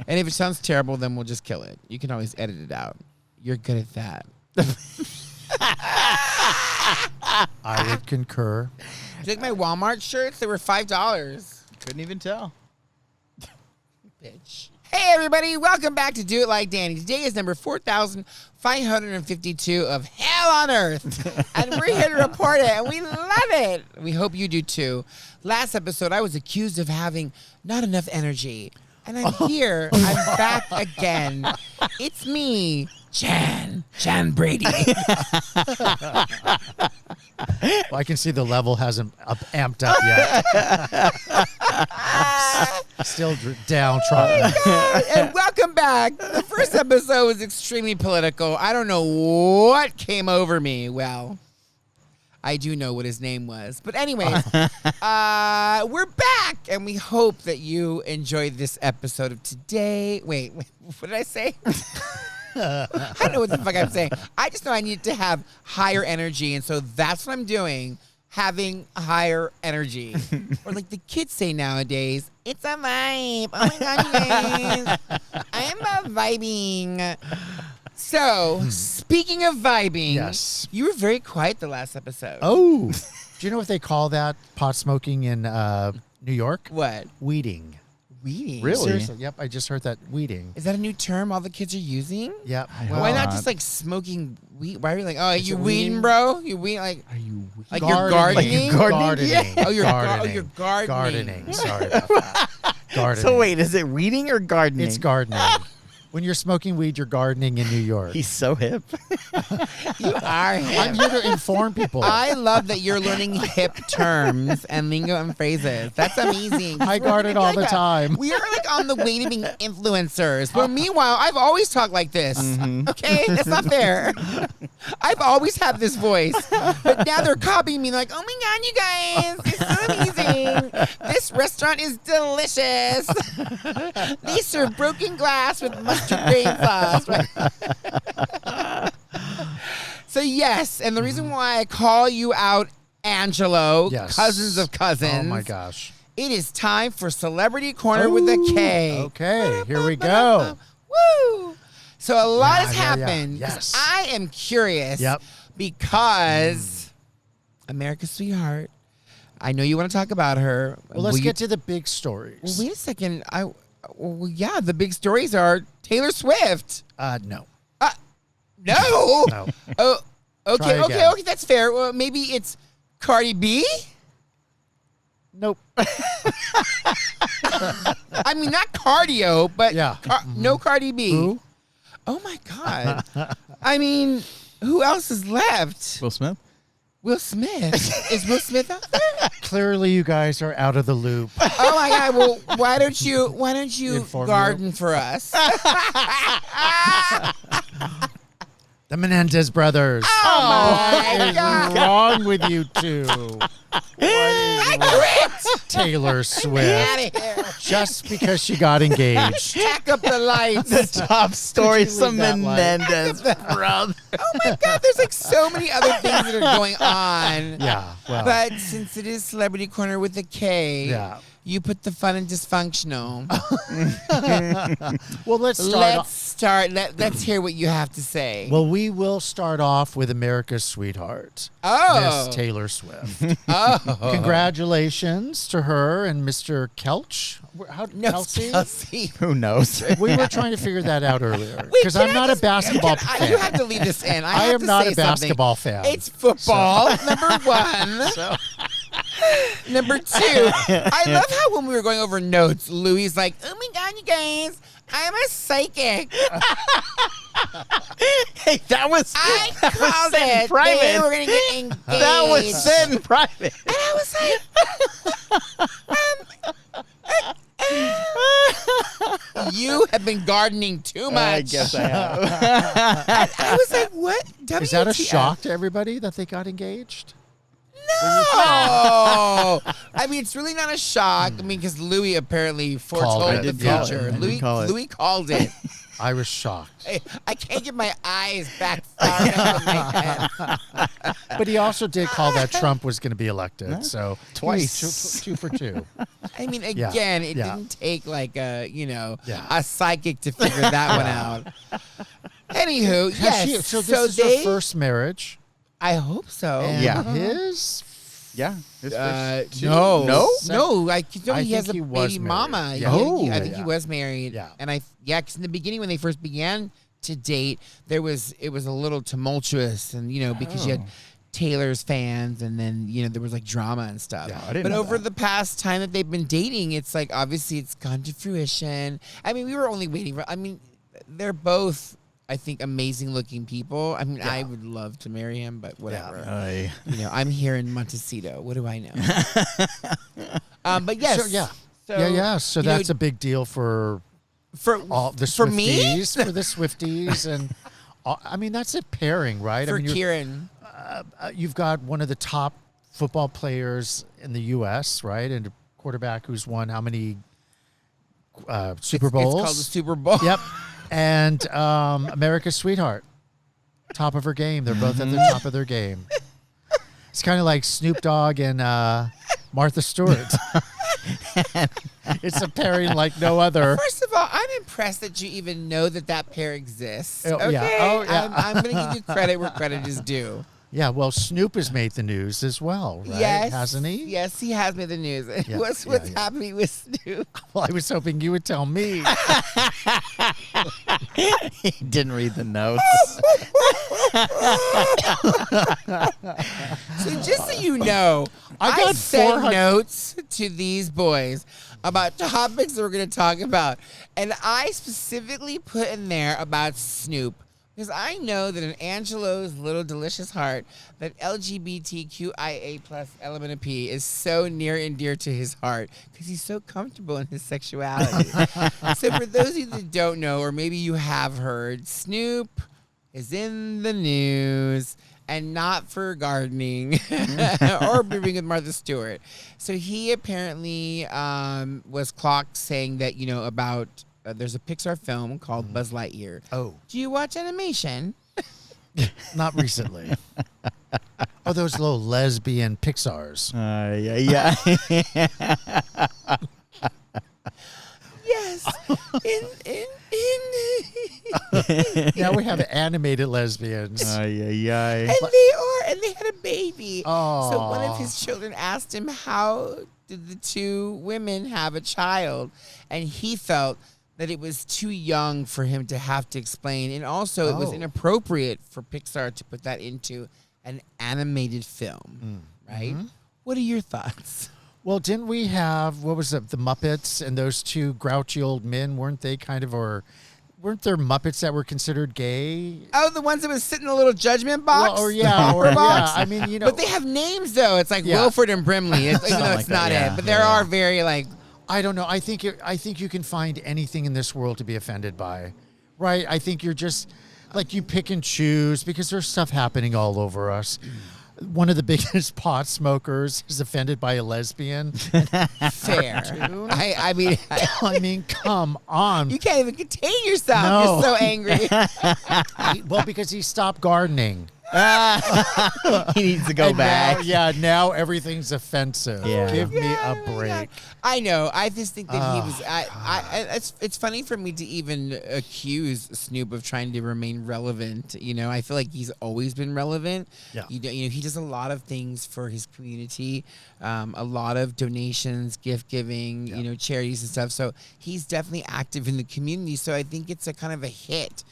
And if it sounds terrible, then we'll just kill it. You can always edit it out. You're good at that. I would concur. Do you like my Walmart shirts? They were $5. Couldn't even tell. Bitch. Hey, everybody. Welcome back to Do It Like Danny. Today is number 4,552 of Hell on Earth. And we're here to report it, and we love it. We hope you do, too. Last episode, I was accused of having not enough energy. And I'm here. I'm back again. It's me, Chan Brady. Well, I can see the level hasn't amped up yet. Still downtrodden. Oh, and welcome back. The first episode was extremely political. I don't know what came over me. Well, I do know what his name was. But anyways, we're back, and we hope that you enjoyed this episode of today. Wait, what did I say? I don't know what the fuck I'm saying. I just know I need to have higher energy, and so that's what I'm doing, having higher energy. Or like the kids say nowadays, it's a vibe. Oh my God, you guys. I am vibing. So, speaking of vibing, Yes. You were very quiet the last episode. Oh, do you know what they call that pot smoking in New York? What? Weeding. Weeding? Really? Seriously, yep, I just heard that. Weeding. Is that a new term all the kids are using? Yep. Why not just like smoking weed? Why are you like, oh, you it weeding, weeding? bro? You weeding like Are you like you're gardening? Gardening. Oh, you're gardening. gardening. Gardening. Sorry about that. Gardening. So wait, is it weeding or gardening? It's gardening. When you're smoking weed, you're gardening in New York. He's so hip. You are hip. I'm here to inform people. I love that you're learning hip terms and lingo and phrases. That's amazing. I garden all the time. We are like on the way to being influencers. But meanwhile, I've always talked like this. Okay? That's not fair. I've always had this voice. But now they're copying me like, oh my God, you guys, it's so amazing. This restaurant is delicious. They serve broken glass with mustard grain sauce. So yes, and the reason why I call you out, Angelo, Yes. cousins of cousins. Oh my gosh. It is time for Celebrity Corner with a K. Okay, here we go. Woo! So a lot has Yeah. happened. Yes. I am curious Yep. because America's sweetheart. I know you want to talk about her. Well, let's get to the big stories. Well, wait a second. Yeah, the big stories are Taylor Swift. No. No. No. Oh, okay, Try okay, again. okay. That's fair. Well, maybe it's Cardi B. Nope. I mean, not cardio, but Yeah. no Cardi B. Who? Oh my God. I mean, who else is left? Will Smith? Will Smith. Is Will Smith out there? Clearly, you guys are out of the loop. Oh my God. Well, why don't you Inform garden for us? The Menendez brothers. Oh my What is God. wrong with you two? I quit. Taylor Get Swift. out of here. Just because she got engaged. Pack up the lights. The top story, Could you some leave that light? Menendez, brother. Oh my God. There's like so many other things that are going on. Yeah. Well, But since it is Celebrity Corner with a K, Yeah. you put the fun in dysfunctional. well, let's start Let's off. start. Let's hear what you have to say. Well, we will start off with America's sweetheart, Oh. Miss Taylor Swift. Oh. Congratulations to her and Mr. Kelch. How, No, Kelsey? Kelsey. Who knows? We were trying to figure that out earlier Wait, because can I'm I not just- a basketball can I- fan. You have to leave this in. I have am to not say a basketball fan. It's football, number one. Number two, I love how when we were going over notes, Louie's like, oh my God, you guys, I'm a psychic. Hey, that was Called said in it. private. They were going to get engaged. That was said in private. And I was like, you have been gardening too much. I guess I have. I was like, what? Is that a WTF? shock to everybody that they got engaged? No. I mean, it's really not a shock. I mean, because Louie apparently foretold it. the I did call it. future. I did call it. Louie called it. I was shocked. I can't get my eyes back far enough in my head. But he also did call that Trump was going to be elected. So Twice. he was two for two. I mean, Yeah, again, it yeah. didn't take like a Yeah. a psychic to figure that one out. Anywho, yes. So this is her first marriage. I hope so. And Yeah. his. Yeah. His first- No, No? no. I know I he has think a he was baby married. mama. Yeah. I Yeah, think he yeah. was married. Yeah. And because in the beginning when they first began to date, it was a little tumultuous, and because you had Taylor's fans, and then there was like drama and stuff. Yeah, I didn't but know over that. the past time that they've been dating, it's like obviously it's gone to fruition. I mean, we were only waiting for. I mean, they're both, I think, amazing looking people. I mean, I would love to marry him, but whatever. Aye. I'm here in Montecito. What do I know? But yes. So, yeah. So, So you know, that's a big deal for all the for me? Swifties, for the Swifties, and I mean that's a pairing, right? for I mean, Kieran. you've got one of the top football players in the U.S., right, and a quarterback who's won how many Super Bowls? It's called the Super Bowl. Yep, and America's sweetheart, top of her game. They're both at the top of their game. It's kind of like Snoop Dogg and Martha Stewart. It's a pairing like no other. First of all, I'm impressed that you even know that pair exists. Oh, Okay, yeah. Oh, yeah. I'm going to give you credit where credit is due. Yeah, well, Snoop has made the news as well, right? Yes, Hasn't he? Yes, he has made the news. Yeah, What's yeah. happening with Snoop? Well, I was hoping you would tell me. He didn't read the notes. So just so you know, I I got sent 400 notes to these boys about topics that we're going to talk about. And I specifically put in there about Snoop. Because I know that in Angelo's little delicious heart, that LGBTQIA plus element of P is so near and dear to his heart because he's so comfortable in his sexuality. So for those of you that don't know, or maybe you have heard, Snoop is in the news, and not for gardening or being with Martha Stewart. So he apparently was clocked saying that, about... there's a Pixar film called Buzz Lightyear. Oh, Do you watch animation? not recently. Oh, those little lesbian Pixars. Yeah. Yes. in Now we have animated lesbians. Yeah. and they had a baby. Oh. So one of his children asked him, how did the two women have a child? And he felt that it was too young for him to have to explain. And also it was Oh. inappropriate for Pixar to put that into an animated film, right? What are your thoughts? Well, didn't we have, what was it, the Muppets and those two grouchy old men? Weren't they weren't there Muppets that were considered gay? Oh, the ones that was sitting in a little judgment box? Well, or The yeah, Hooper box? I mean, But they have names, though. It's like Yeah. Wilford and Brimley, even though Something it's like that, not yeah. it. But there are very, like... I don't know. I think you can find anything in this world to be offended by, right? I think you're just like you pick and choose because there's stuff happening all over us. One of the biggest pot smokers is offended by a lesbian. Fair. I mean, I mean, come on. you can't even contain yourself. No. You're so angry. Well, because he stopped gardening. He needs to go And back. now everything's offensive. Yeah. Give me a Oh my break. God. I know. I just think that he was. It's funny for me to even accuse Snoop of trying to remain relevant. I feel like he's always been relevant. Yeah. He does a lot of things for his community, a lot of donations, gift giving, charities and stuff. So he's definitely active in the community. So I think it's a kind of a hit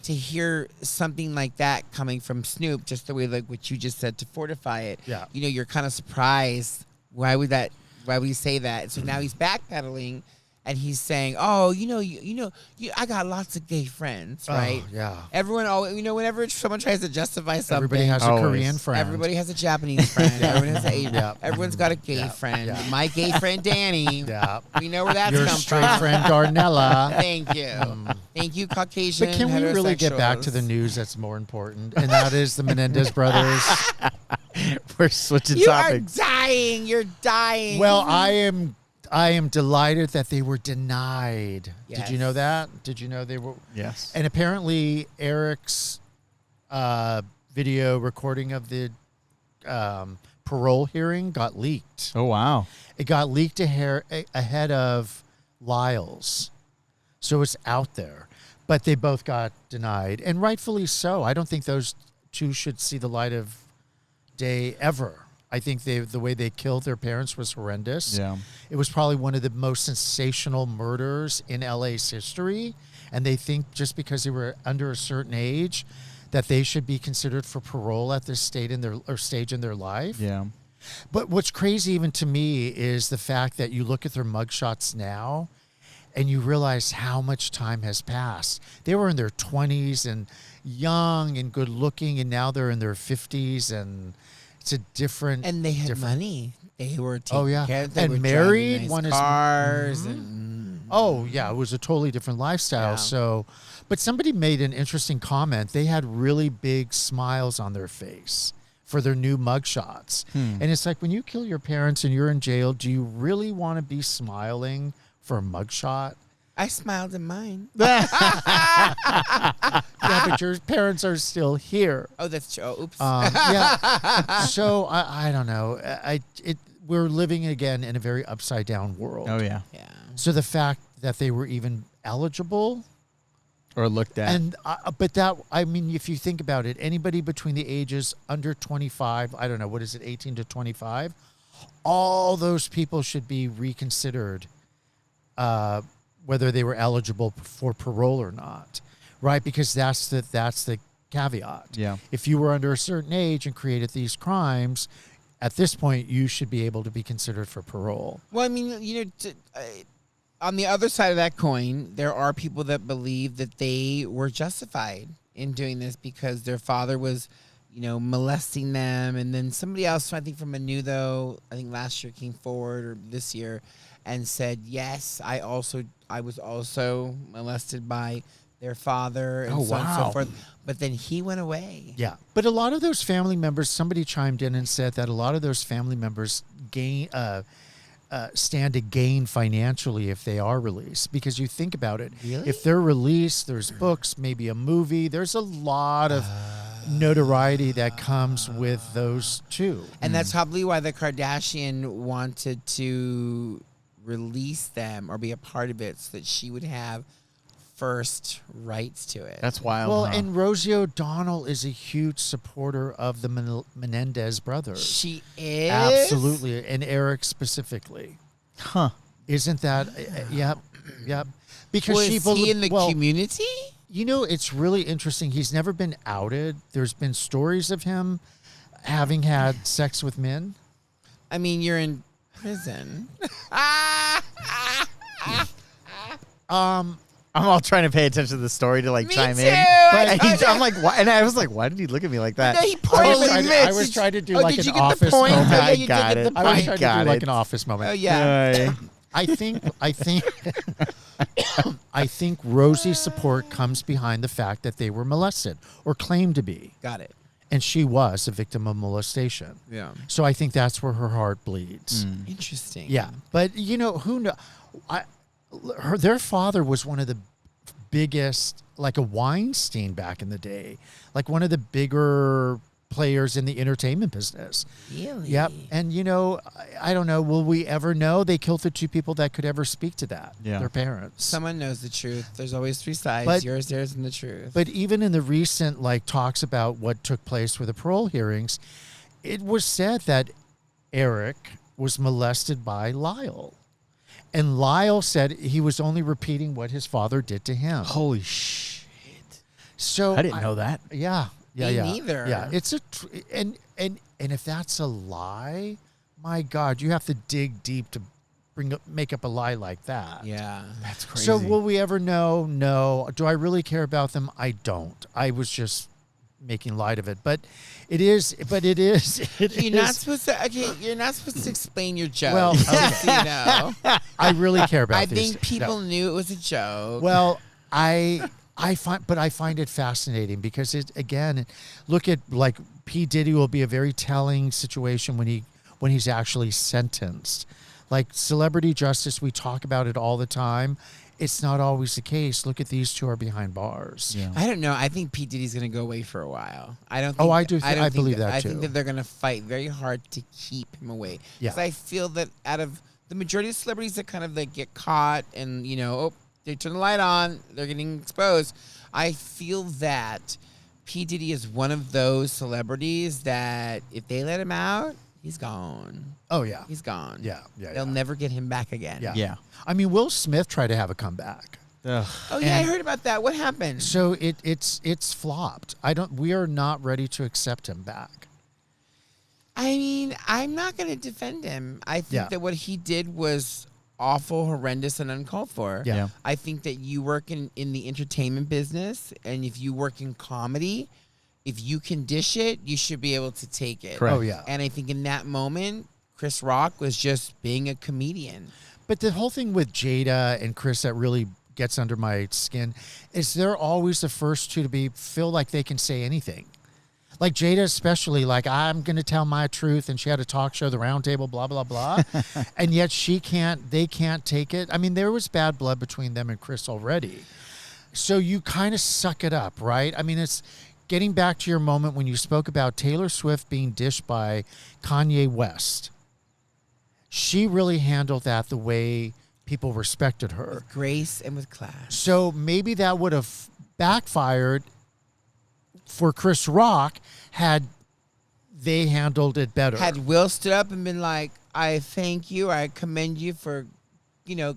to hear something like that coming from Snoop, just the way like what you just said to fortify it. Yeah. You're kind of surprised. Why would he say that? So now he's backpedaling and he's saying, "Oh, I got lots of gay friends, right? Oh, yeah. Everyone always, whenever someone tries to justify something, Everybody has a Always. Korean friend. everybody has a Japanese friend. Everyone has Yeah. everyone's got a gay friend. Yeah. My gay friend Danny. Yeah. We know where that's Your come straight from. friend Darnella. Thank you. Thank you, Caucasian. But can we really get back to the heterosexuals. news that's more important? And that is the Menendez brothers. We're switching You topics. are dying. You're dying. Well, I am delighted that they were denied. Yes. Did you know that? Did you know they were? Yes. And apparently Eric's video recording of the parole hearing got leaked. Oh, wow. It got leaked ahead of Lyle's. So it's out there. But they both got denied, and rightfully so. I don't think those two should see the light of day ever. I think the way they killed their parents was horrendous. Yeah. It was probably one of the most sensational murders in LA's history, and they think just because they were under a certain age that they should be considered for parole at this stage in their life. Yeah. But what's crazy even to me is the fact that you look at their mugshots now and you realize how much time has passed. They were in their 20s and young and good looking, and now they're in their 50s, and it's a different. And they had different, money. They were taking care of, they and were married. driving One nice is cars and Oh yeah, it was a totally different lifestyle. Yeah. So, but somebody made an interesting comment. They had really big smiles on their face for their new mugshots, and it's like, when you kill your parents and you're in jail, do you really want to be smiling for a mugshot? I smiled in mine. Yeah, but your parents are still here. Oh, that's true. Oh, oops. Yeah. So I don't know. We're living again in a very upside down world. Oh, yeah. yeah. So the fact that they were even eligible, Or looked at. and but that, I mean, if you think about it, anybody between the ages under 25, I don't know, what is it, 18 to 25, all those people should be reconsidered, whether they were eligible for parole or not, right? Because that's the caveat. Yeah. If you were under a certain age and created these crimes, at this point, you should be able to be considered for parole. Well, I mean, on the other side of that coin, there are people that believe that they were justified in doing this because their father was, molesting them. And then somebody else, I think from Menudo, I think last year came forward, or this year, and said, yes, I was also molested by their father, and so on and so forth. But then he went away. Yeah. But a lot of those family members, somebody chimed in and said that a lot of those family members stand to gain financially if they are released. Because you think about it, Really? if they're released, there's books, maybe a movie, there's a lot of notoriety that comes with those two. And that's probably why the Kardashian wanted to release them or be a part of it so that she would have first rights to it. That's wild. Well, huh? and Rosie O'Donnell is a huge supporter of the Menendez brothers. She is? Absolutely. And Eric specifically. Huh. Isn't that? Yep. Because Was she he in the community? It's really interesting. He's never been outed. There's been stories of him having had sex with men. I mean, you're in prison. I'm all trying to pay attention to the story to Me chime too. in. I- I'm like, why? And I was like, why did he look at me like that? No, he I pointed was, at trying me. to, I was trying to do like did an you get office the point? moment. Oh, yeah, I you got did get it. the I was point. trying to got do like it. an office moment. Oh, yeah. I think Rosie's support comes behind the fact that they were molested or claimed to be, Got it. and she was a victim of molestation. Yeah. So I think that's where her heart bleeds. Interesting. Yeah, but who know? Their father was one of the biggest, like a Weinstein back in the day, like one of the bigger players in the entertainment business. Really? Yep. And I don't know, will we ever know? They killed the two people that could ever speak to that. Yeah. Their parents. Someone knows the truth. There's always three sides. But- Yours, theirs, and the truth. But even in the recent talks about what took place with the parole hearings, it was said that Eric was molested by Lyle. And Lyle said he was only repeating what his father did to him. Holy shit. So I didn't know that. Yeah. Me neither. Yeah, it's and if that's a lie, my God, you have to dig deep to make up a lie like that. Yeah. That's crazy. So will we ever know? No. Do I really care about them? I don't. I was just making light of it, but it is. You're not supposed to. Okay, you're not supposed to explain your joke. Well, just so you know. I really care about. I these think people knew it was a joke. Well, I find it fascinating because look at P. Diddy will be a very telling situation when he's actually sentenced. Like celebrity justice, we talk about it all the time. it's not always the case. Look at these two are behind bars. Yeah. I don't know. I think P. Diddy's going to go away for a while. I don't. Oh, Think I do. don't I think believe that I too. think that they're going to fight very hard to keep him away. Yeah. Because I feel that out of the majority of celebrities that kind of like get caught and they turn the light on, they're getting exposed. I feel that P. Diddy is one of those celebrities that if they let him out, he's gone. Oh yeah. He's gone. Yeah. They'll never get him back again. Yeah. Yeah. I mean, Will Smith tried to have a comeback. Ugh. Oh yeah, I And- heard about that. What happened? So it's flopped. We are not ready to accept him back. I mean, I'm not going to defend him. I think Yeah. that what he did was awful, horrendous, and uncalled for. Yeah. Yeah. I think that you work in the entertainment business, and if you work in comedy, if you can dish it, you should be able to take it. Correct. Oh yeah. And I think in that moment, Chris Rock was just being a comedian. But the whole thing with Jada and Chris that really gets under my skin is they're always the first two to feel like they can say anything. Like Jada especially, like, I'm going to tell my truth, and she had a talk show, The Round Table, blah, blah, blah. And yet they can't take it. I mean, there was bad blood between them and Chris already. So you kind of suck it up, right? I mean, it's getting back to your moment when you spoke about Taylor Swift being dished by Kanye West. She really handled that the way people respected her. With grace and with class. So maybe that would have backfired for Chris Rock had they handled it better. Had Will stood up and been like, I thank you, I commend you for,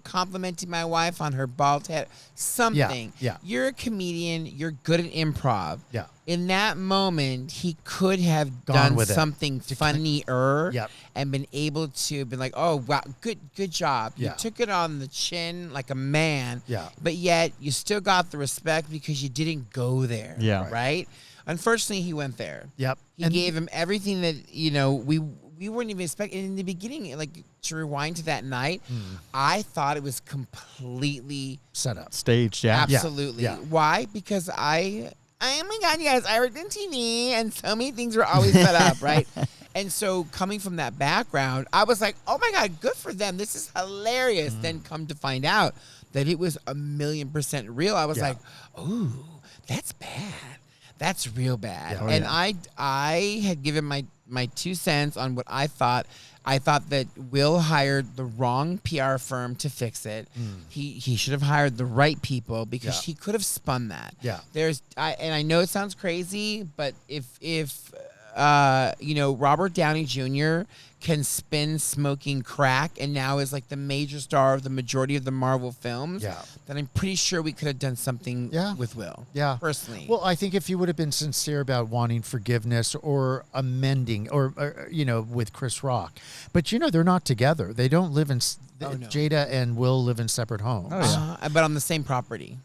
complimenting my wife on her bald head. Something. Yeah. You're a comedian. You're good at improv. Yeah. In that moment, he could have Gone done with it. something funnier Yep. and been able to be like, oh, wow, good job. Yeah. You took it on the chin like a man. Yeah. But yet you still got the respect because you didn't go there. Yeah. Right? Unfortunately, he went there. Yep. He gave him everything that, we weren't even expecting. In the beginning, like, to rewind to that night, I thought it was completely, set up. Staged, yeah. absolutely. Yeah. Why? Because oh my God, you guys, I worked in TV, and so many things were always set up, right? And so coming from that background, I was like, oh my God, good for them. This is hilarious. Then come to find out that it was 1,000,000% real. I was Yeah. like, ooh, that's bad. That's real bad. Yeah. Oh, And yeah. I had given my 2 cents on what I thought. I thought that Will hired the wrong PR firm to fix it. He should have hired the right people because Yeah. he could have spun that. Yeah. And I know it sounds crazy, but if Robert Downey Jr. can spin smoking crack and now is like the major star of the majority of the Marvel films, Yeah. then I'm pretty sure we could have done something Yeah. with Will. Yeah. Personally. Well, I think if you would have been sincere about wanting forgiveness or amending or with Chris Rock. But, they're not together. They don't live in Oh, no. Jada and Will live in separate homes. Oh, yeah. But on the same property.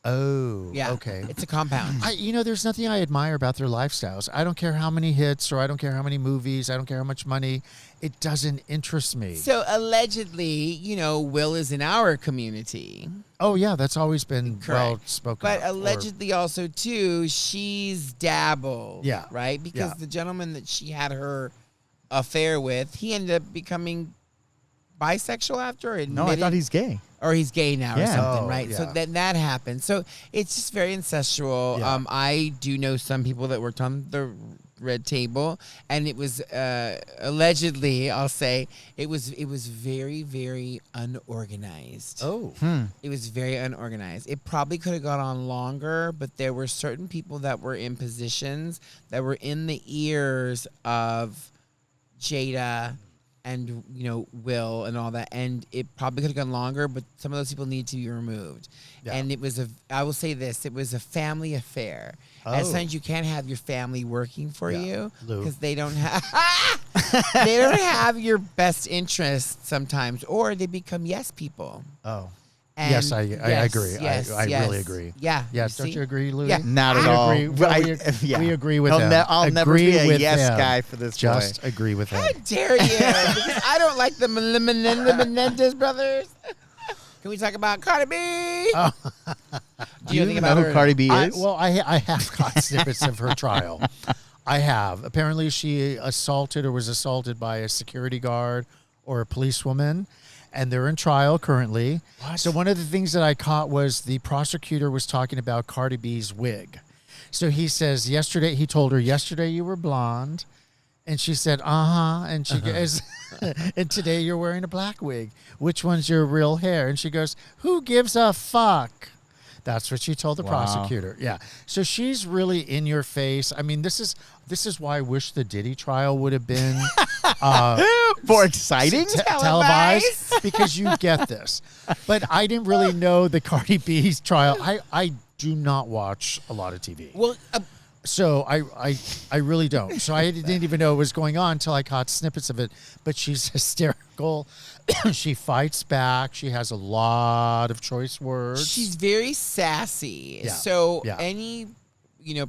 Oh, Yeah. okay. It's a compound. There's nothing I admire about their lifestyles. I don't care how many hits or I don't care how many movies. I don't care how much money. It doesn't interest me. So allegedly, Will is in our community. Oh, yeah, that's always been Correct. well spoken But of, or- allegedly also, too, she's dabbled. Yeah. Right? Because Yeah. the gentleman that she had her affair with, he ended up becoming bisexual after. No, I admitted- thought he's gay. Or he's gay now or Yeah. something, Oh, right? So yeah. then that happened. So it's just very incestual. Yeah. I do know some people that worked on the red table, and it was allegedly, I'll say, it was very, very unorganized. Oh. It was very unorganized. It probably could have gone on longer, but there were certain people that were in positions that were in the ears of Jada and Will and all that, and it probably could have gone longer, but some of those people need to be removed. Yeah. And I will say this, it was a family affair. Oh. And sometimes you can't have your family working for Yeah. you Lou. because they don't have they don't have your best interest sometimes, or they become yes people. Oh. And Yes, I agree. Yes, I yes. really agree. Yeah. Yes, don't see? you agree, Louie? Yeah. Not at We all. agree. Well, Right, yeah. we agree with I'll him. I'll never Agree be a with yes him. guy for this Just boy. agree with him. How dare you? Because I don't like the Menendez brothers. Can we talk about Cardi B? Oh. Do you anything even know about who her? Cardi B is? I have caught snippets of her trial. I have. Apparently, she was assaulted by a security guard or a policewoman. and they're in trial currently. What? So one of the things that I caught was the prosecutor was talking about Cardi B's wig. So he says he told her yesterday you were blonde. And she said, and she goes, and today you're wearing a black wig. Which one's your real hair? And she goes, who gives a fuck? That's what she told the prosecutor. Yeah. So she's really in your face. I mean, this is why I wish the Diddy trial would have been more exciting, televised, because you get this. But I didn't really know the Cardi B's trial. I do not watch a lot of TV. Well, so I really don't. So I didn't even know what was going on until I caught snippets of it. But she's hysterical. She fights back. She has a lot of choice words. she's very sassy. Yeah. So Yeah. any,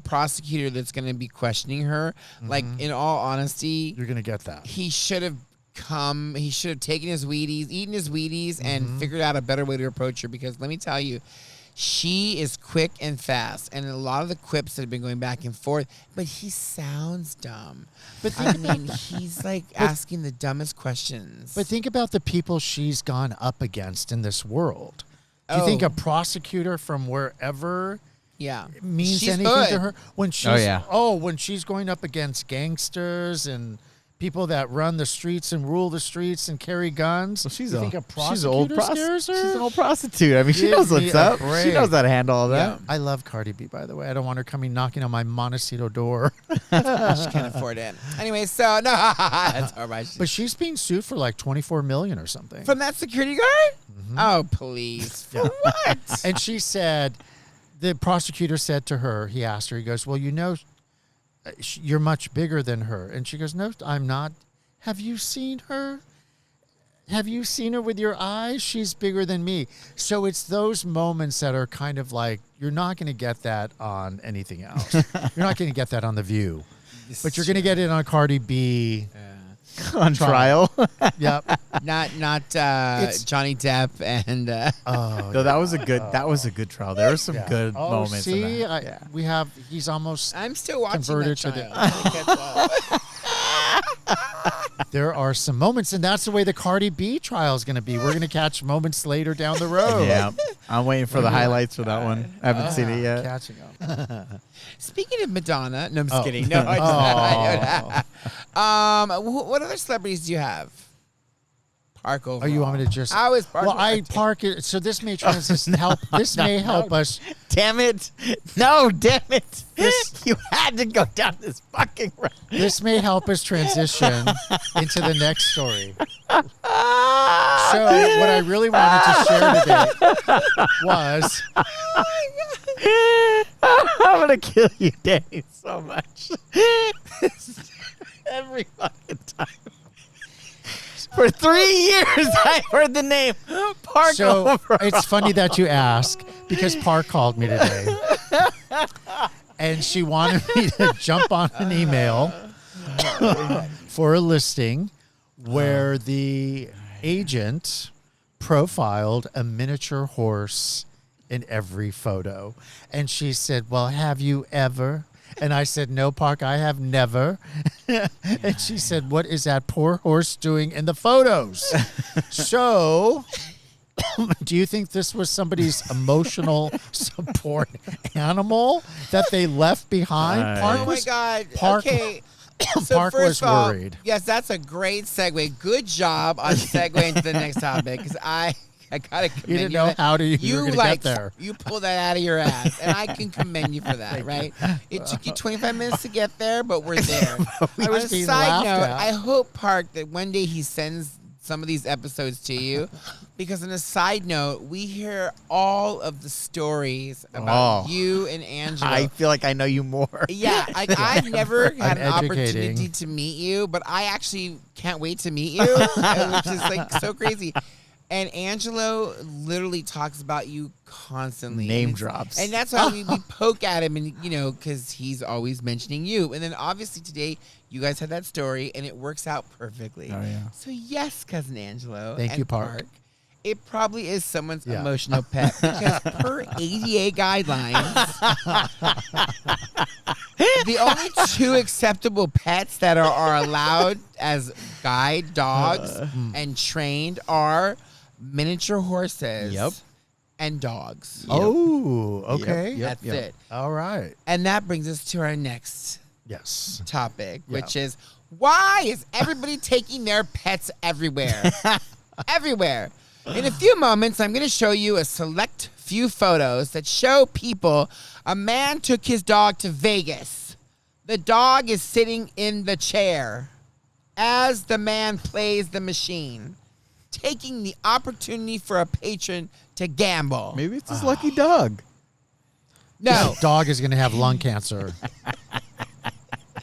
prosecutor that's going to be questioning her, like, in all honesty, You're going to get that. he should have taken his Wheaties, eaten his Wheaties, and figured out a better way to approach her, because let me tell you, she is quick and fast, and a lot of the quips that have been going back and forth, but he sounds dumb. But he's like asking the dumbest questions. But think about the people she's gone up against in this world. Do you think a prosecutor from wherever means She's anything hood. to her? When she's yeah. when she's going up against gangsters and people that run the streets and rule the streets and carry guns. Well, she's you a think a she's an old prosecutor scares her? She's an old prostitute. I mean, she Give knows me what's a up. break. She knows how to handle all that. I love Cardi B, by the way. I don't want her coming knocking on my Montecito door. She can't afford it. Anyway, so no, that's all right. But she's being sued for like $24 million or something. From that security guard? Oh, please. For what? And she said, the prosecutor said to her, he asked her, he goes, well, you're much bigger than her. And she goes, no, I'm not. Have you seen her? Have you seen her with your eyes? She's bigger than me. So it's those moments that are kind of like, you're not going to get that on anything else. You're not going to get that on The View. But you're going to get it on Cardi B. On trial. Yep. Not Johnny Depp and No, that was a good trial. There were some good moments. See, in that. he's almost I'm still watching converted that to trial. I think that's, there are some moments, and that's the way the Cardi B trial is going to be. We're going to catch moments later down the road. Yeah, I'm waiting for the highlights for that one. I haven't seen it yet. Catching up. Speaking of Madonna, no, I'm just kidding. No, I what other celebrities do you have? Park over. Oh, you want me to just? I was Park. Well, I park it. So this may help. This may help us. Damn it! No, damn it! You had to go down this fucking road. This may help us transition into the next story. So what I really wanted to share today was. I'm gonna kill you, Danny, so much. Every fucking time. For 3 years, I heard the name Park. So it's funny that you ask, because Park called me today, and she wanted me to jump on an email for a listing where the agent profiled a miniature horse in every photo. And she said, well, have you ever? And I said, no, Park, I have never. And she said, what is that poor horse doing in the photos? So, do you think this was somebody's emotional support animal that they left behind? Park Oh my God. Park, Okay. So Park first was of all, worried. yes, that's a great segue. Good job on segueing to the next topic, because I gotta commend You didn't know how you were going to get there. You pulled that out of your ass, and I can commend you for that, right? It took you 25 minutes to get there, but we're there. We On a was being side laughed note, at. I hope, Park, that one day he sends some of these episodes to you, because on a side note, we hear all of the stories about you and Angelo. I feel like I know you more. Yeah, I've never had an educating. opportunity to meet you, but I actually can't wait to meet you, which is like so crazy. And Angelo literally talks about you constantly. Name And drops. And that's why we poke at him, and because he's always mentioning you. And then obviously today you guys had that story, and it works out perfectly. Oh, yeah. So yes, cousin Angelo. Thank and you, Park. It probably is someone's Yeah. emotional pet, because per ADA guidelines, the only two acceptable pets that are allowed as guide dogs and trained are miniature horses, Yep. and dogs. Oh, okay. Yep. That's it. All right. And that brings us to our next Yes. topic, Yeah. which is, why is everybody taking their pets everywhere? Everywhere. In a few moments, I'm going to show you a select few photos that show people. A man took his dog to Vegas. The dog is sitting in the chair as the man plays the machine, taking the opportunity for a patron to gamble. Maybe it's his lucky dog. No. That dog is going to have lung cancer.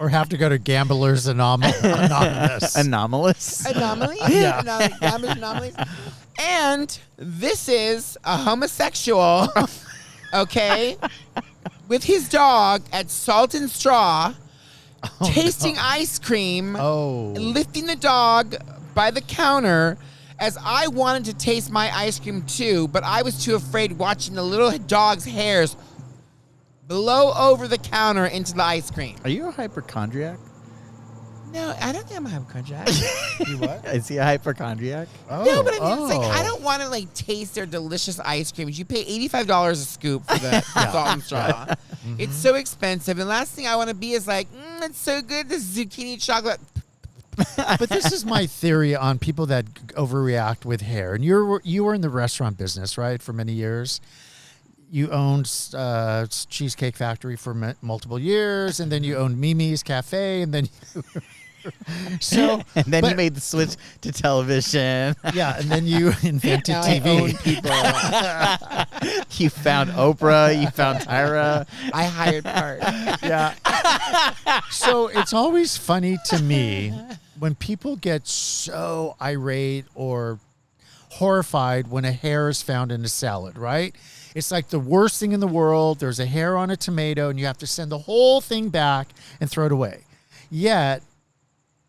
Or have to go to Gamblers Anonymous. Anomalous. Anomaly? Yeah. Anomalies. And this is a homosexual, okay, with his dog at Salt and Straw, tasting ice cream, Oh. lifting the dog by the counter, as I wanted to taste my ice cream too, but I was too afraid watching the little dog's hairs blow over the counter into the ice cream. Are you a hypochondriac? No, I don't think I'm a hypochondriac. You what? Is he a hypochondriac? Oh, No, but I mean, it's like, I don't want to like taste their delicious ice cream. You pay $85 a scoop for the salt and straw. It's so expensive, and last thing I want to be is like, it's so good, this zucchini chocolate. But this is my theory on people that overreact with hair. And you were in the restaurant business, right, for many years. You owned Cheesecake Factory for multiple years, and then you owned Mimi's Cafe, and then so And then but- you made the switch to television. yeah, and then you invented Now I own TV. people. You found Oprah. You found Tyra. I hired parts. Yeah. So it's always funny to me when people get so irate or horrified when a hair is found in a salad, right? It's like the worst thing in the world. There's a hair on a tomato and you have to send the whole thing back and throw it away. Yet,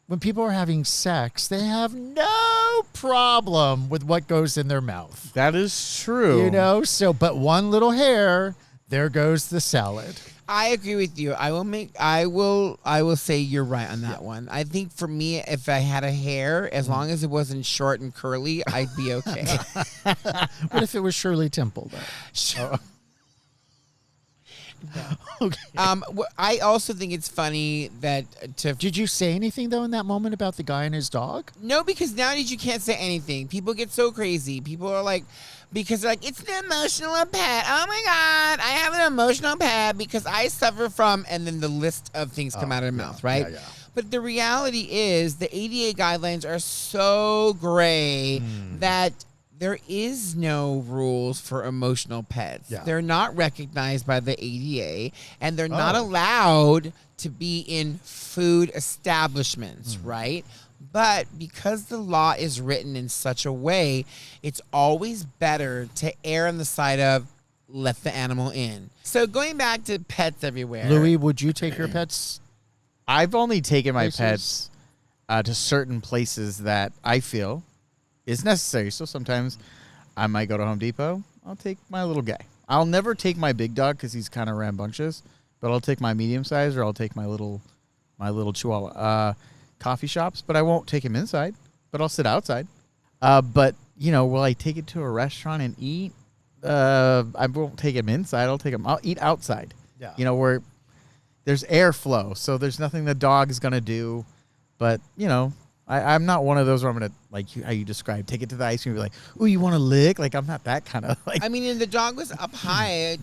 when people are having sex, they have no problem with what goes in their mouth. That is true. You know, so but one little hair, there goes the salad. I agree with you. I will say you're right on that one. I think for me, if I had a hair, as long as it wasn't short and curly, I'd be okay. What if it was Shirley Temple, though? Okay. I also think it's funny that Did you say anything, though, in that moment about the guy and his dog? No, because nowadays you can't say anything. People get so crazy. People are like, because they're like, it's an emotional pet. Oh my God, I have an emotional pet because I suffer from, and then the list of things come out of their mouth, right? yeah. But the reality is the ADA guidelines are so gray that there is no rules for emotional pets. Yeah. They're not recognized by the ADA, and they're not allowed to be in food establishments, right? But because the law is written in such a way, it's always better to err on the side of let the animal in. So going back to pets everywhere. Louie, would you take your pets? I've only taken my Places? pets to certain places that I feel is necessary. So sometimes I might go to Home Depot. I'll take my little guy. I'll never take my big dog because he's kind of rambunctious, but I'll take my medium size or I'll take my little Chihuahua. Coffee shops, but I won't take him inside, but I'll sit outside. But, you know, will I take it to a restaurant and eat? I won't take him inside. I'll eat outside. Yeah. You know, where there's airflow, so there's nothing the dog is going to do. But, you know, I'm not one of those where I'm going to, like how you described, take it to the ice cream and be like, ooh, you want to lick? Like, I'm not that kind of, like. I mean, and the dog was up high,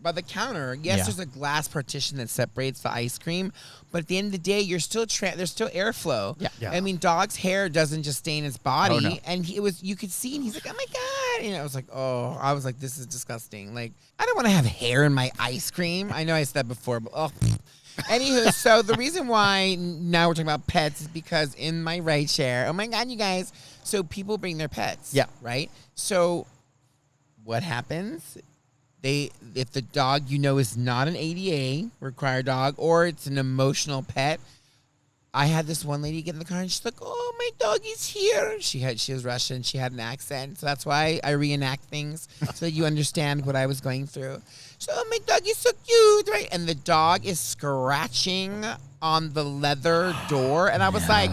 by the counter. Yes, Yeah. there's a glass partition that separates the ice cream, but at the end of the day, you're still there's still airflow. Yeah. I mean, dog's hair doesn't just stain his body, Oh, no. and you could see, and he's like, oh my God, I was like, this is disgusting. Like, I don't want to have hair in my ice cream. I know I said that before, but Anywho, so the reason why now we're talking about pets is because in my ride share, oh my God, you guys, so people bring their pets. Yeah. Right? So what happens? If the dog is not an ADA required dog or it's an emotional pet, I had this one lady get in the car and she's like, oh, my doggy's here. She was Russian. She had an accent. So that's why I reenact things so that you understand what I was going through. So, oh, my doggy's so cute, right? And the dog is scratching on the leather door. And I was like,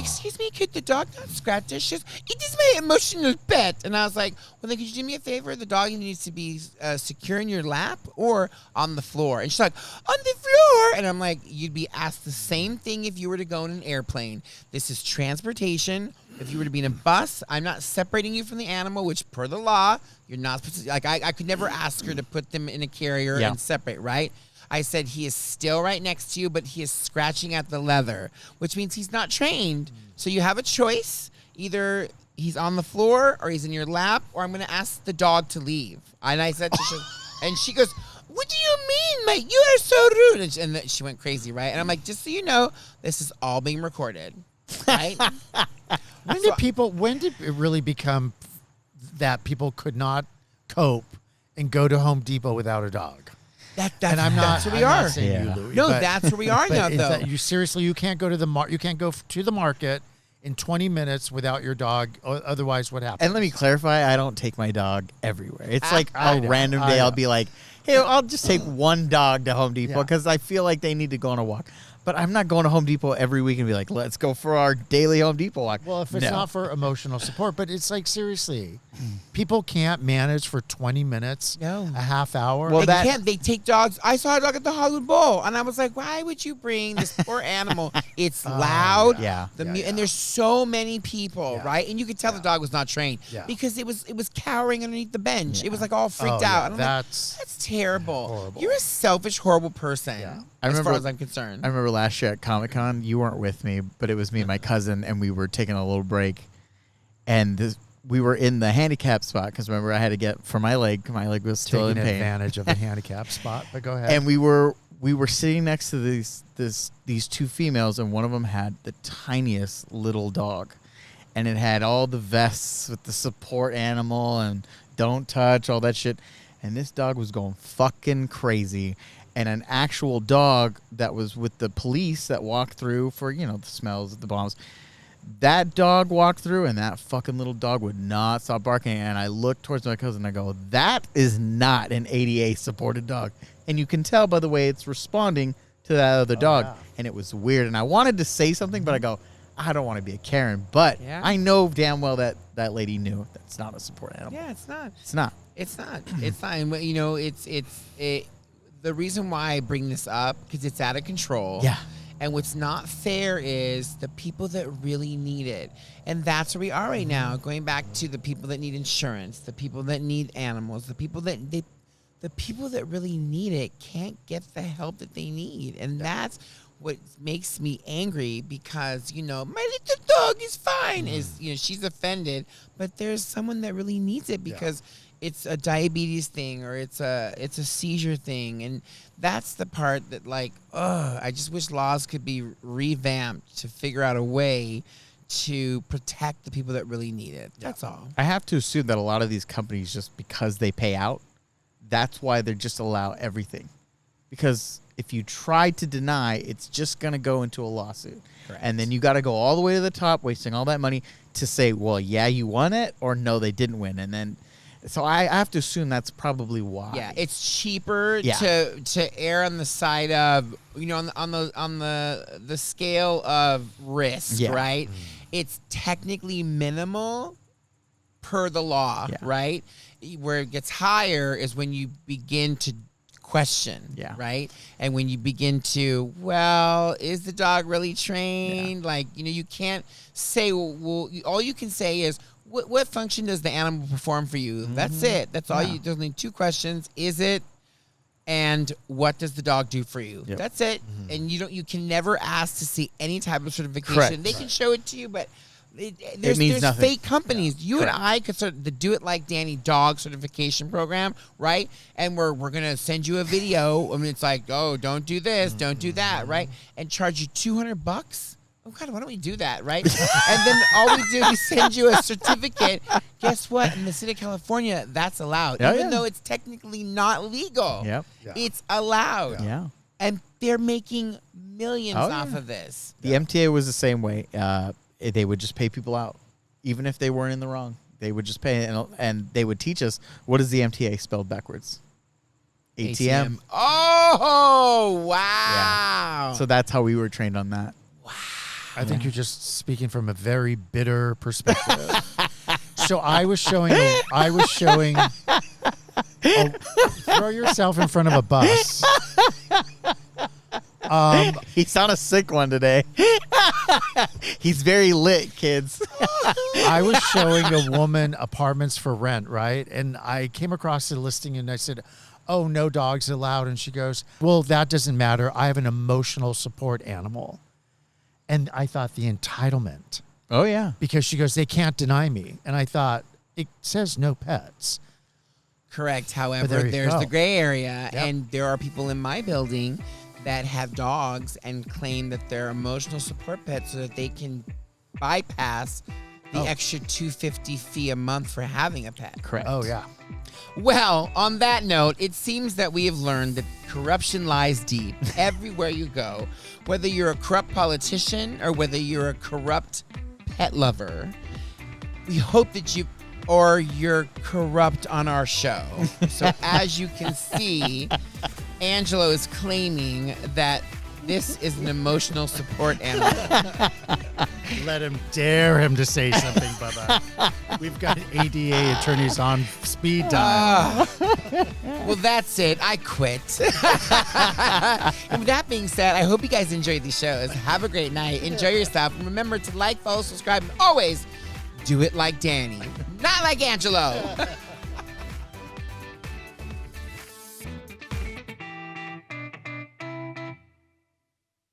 excuse me, could the dog not scratch this? She goes, it is my emotional pet. And I was like, well, then could you do me a favor? The dog needs to be secure in your lap or on the floor. And she's like, on the floor. And I'm like, you'd be asked the same thing if you were to go in an airplane. This is transportation. If you were to be in a bus, I'm not separating you from the animal, which per the law, you're not supposed to. Like, I could never ask her to put them in a carrier and separate, right? I said, he is still right next to you, but he is scratching at the leather, which means he's not trained. So you have a choice. Either he's on the floor or he's in your lap, or I'm going to ask the dog to leave. And I said, and she goes, what do you mean, mate? You are so rude. And then she went crazy, right? And I'm like, just so you know, this is all being recorded, right? When did it really become that people could not cope and go to Home Depot without a dog? That's where we are. Not saying you, Louie, No, but, that's where we are now, though. You can't go to the market in 20 minutes without your dog. Otherwise, what happens? And let me clarify, I don't take my dog everywhere. It's like a random day I'll be like, hey, I'll just take one dog to Home Depot because I feel like they need to go on a walk. But I'm not going to Home Depot every week and be like, let's go for our daily Home Depot walk. Well, if it's not for emotional support, but it's like, seriously, people can't manage for 20 minutes, a half hour. Well, they can't. They take dogs. I saw a dog at the Hollywood Bowl, and I was like, why would you bring this poor animal? It's loud. And there's so many people, right? And you could tell the dog was not trained because it was cowering underneath the bench. It was like all freaked out. And that's terrible. Horrible. You're a selfish, horrible person. As far as I'm concerned. I remember last year at Comic-Con, you weren't with me, but it was me and my cousin, and we were taking a little break. And we were in the handicap spot because remember I had to get for my leg. My leg was still in pain. Taking advantage of the handicap spot, but go ahead. And we were sitting next to these two females, and one of them had the tiniest little dog, and it had all the vests with the support animal and don't touch, all that shit. And this dog was going fucking crazy. And an actual dog that was with the police that walked through for, the smells of the bombs. That dog walked through, and that fucking little dog would not stop barking. And I looked towards my cousin, and I go, that is not an ADA-supported dog. And you can tell by the way it's responding to that other dog. Yeah. And it was weird. And I wanted to say something, but I go, I don't want to be a Karen. But I know damn well that lady knew that's not a support animal. Yeah, it's not. It's not. It's not. It's not. And, the reason why I bring this up, because it's out of control. Yeah. And what's not fair is the people that really need it. And that's where we are right now, going back to the people that need insurance, the people that need animals, the people that really need it can't get the help that they need. And that's what makes me angry because, my little dog is fine. She's offended, but there's someone that really needs it because it's a diabetes thing or it's a seizure thing. And that's the part that I just wish laws could be revamped to figure out a way to protect the people that really need it. That's all. I have to assume that a lot of these companies, just because they pay out, that's why they just allow everything. Because if you try to deny, it's just going to go into a lawsuit. Correct. And then you got to go all the way to the top, wasting all that money to say, well, yeah, you won it, or no, they didn't win. And then, so I have to assume that's probably why. Yeah, it's cheaper to err on the side of, on the scale of risk, right? Mm. It's technically minimal per the law, right? Where it gets higher is when you begin to question, right? And when you begin to, well, is the dog really trained? You can't say, well, all you can say is, what function does the animal perform for you? Mm-hmm. That's it. That's all you, there's only two questions. Is it, and what does the dog do for you? Yep. That's it. Mm-hmm. And you can never ask to see any type of certification. Correct. They can show it to you, but there's fake companies. Yeah. You and I could the Do It Like Danny dog certification program, right? And we're going to send you a video. I mean, it's like, oh, don't do this, don't do that, right? And charge you $200. Oh, God, why don't we do that, right? And then all we do is send you a certificate. Guess what? In the state of California, that's allowed. Even though it's technically not legal. Yep. Yeah. It's allowed. Yeah. And they're making millions off of this. The MTA was the same way. They would just pay people out, even if they weren't in the wrong. They would just pay, and they would teach us, what is the MTA spelled backwards? ATM. Oh, wow. Yeah. So that's how we were trained on that. Wow. I think you're just speaking from a very bitter perspective. So I was showing. Throw yourself in front of a bus. He's on a sick one today. He's very lit, kids. I was showing a woman apartments for rent, right? And I came across the listing and I said, "Oh, no dogs allowed." And she goes, "Well, that doesn't matter. I have an emotional support animal." And I thought the entitlement. Oh, yeah. Because she goes, "They can't deny me." And I thought, it says no pets. Correct. However, there you there's go. the gray area, Yep. and there are people in my building that have dogs and claim that they're emotional support pets so that they can bypass the extra $250 fee a month for having a pet. Correct. Oh, yeah. Well, on that note, it seems that we have learned that corruption lies deep everywhere you go. Whether you're a corrupt politician or whether you're a corrupt pet lover, we hope that you're corrupt on our show. So as you can see, Angelo is claiming that this is an emotional support animal. Let him dare him to say something, Bubba. We've got ADA attorneys on speed dial. Well, that's it. I quit. And with that being said, I hope you guys enjoyed these shows. Have a great night. Enjoy yourself. And remember to like, follow, subscribe, and always do it like Danny, not like Angelo.